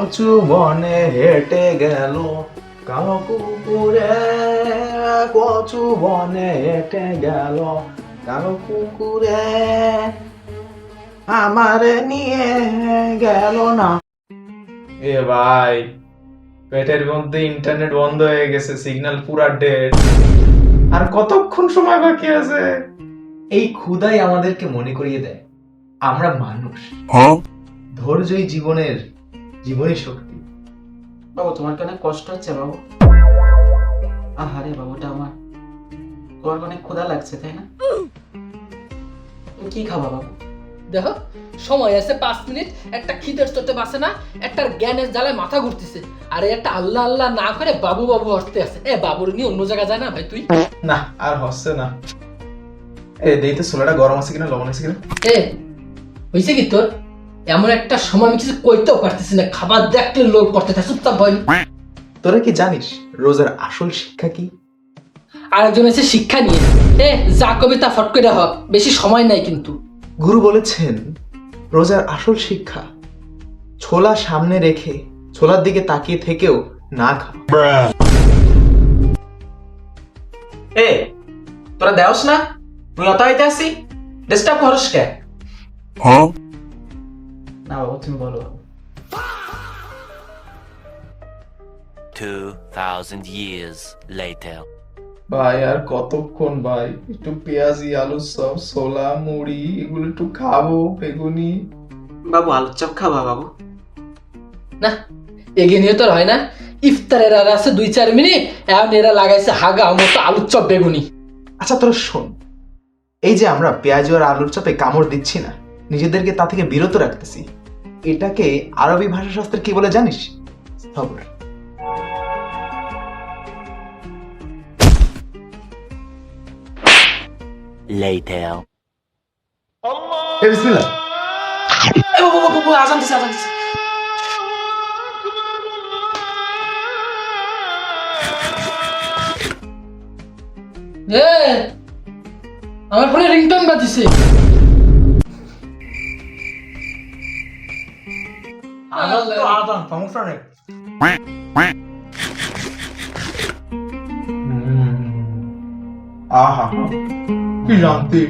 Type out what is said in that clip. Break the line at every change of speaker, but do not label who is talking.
কচু বনে হেঁটে গেল কালো কুকুরে, কচু বনে হেঁটে গেল কালো কুকুরে, আমারে নিয়ে গেল না। এ ভাই, পেটের মধ্যে ইন্টারনেট বন্ধ হয়ে গেছে, সিগন্যাল পুরা ডেড। আর কতক্ষণ সময় বাকি আছে? এই ক্ষুধাই আমাদেরকে মনে করিয়ে দেয় আমরা মানুষ। ধৈর্যই জীবনের শক্তি।
বাবু তোমার কি অনেক কষ্ট হচ্ছে বাবু? আহারে বাবুটা আমার, তোমার অনেক ক্ষুধা লাগছে তাই না? তুমি কি খাবা বাবু?
দেখো সময় আছে 5 মিনিট, একটা খিদের চোটে বাসে না, একটা জ্ঞানের জ্বালায় মাথা ঘুরতেছে, আর একটা আল্লাহ আল্লাহ না করে বাবু বাবু হসতে আছে। বাবুর নিয়ে অন্য জায়গায় যায় না ভাই তুই?
না আর হচ্ছে না। দেই তো ছোলাটা গরম আছে কিনা, লবণ আছে কিনা।
হয়েছে কি তোর? এমন একটা সময় আমি কিছু কইতেও পারতেছি না, খাবার দেখলে লোল করতে থাকে, চুপচাপ ভাই।
তোরা কি জানিস রোজার আসল শিক্ষা কি?
আরেকজন এসে শিক্ষা নিয়ে যা কবিতা ফট করে হোক, বেশি সময় নাই কিন্তু।
গুরু বলেছেন রোজার আসল শিক্ষা ছোলা সামনে রেখে ছোলার দিকে তাকিয়ে থেকেও না খা।
তোরা দেওস না, তুই অত হইতে আসি ডিস্টার্ব করস কে? না বাবু তুমি বলো।
2000 years later.
ভাই আর কতক্ষণ ভাই, একটু পেঁয়াজি আলুর চপ ছোলা মুড়ি এগুলো একটু খাবো, বেগুনি।
বাবু আলুর চপ খাবা বাবু?
না এগিয়ে নিয়ে তোর হয় না। ইফতারের আর আছে 2-4 মিনিট, এখন এরা লাগাইছে হাগা মতো আলুর চপ বেগুনি।
আচ্ছা তোরা শোন, এই যে আমরা পেঁয়াজ আর আলুর চপে কামড় দিচ্ছি না, নিজেদেরকে তা থেকে বিরত রাখতেছি, এটাকে আরবি ভাষাশাস্ত্রে কি বলে জানিস? সবর।
Later.
বিসমিল্লাহ।
বাবু বাবু বাবু আজান দিছে আজান দিছে।
আমার ফোনে রিংটোন বাজিছে।
আজান তো আজান, সমস্যা নেই। আহা কি শান্তি।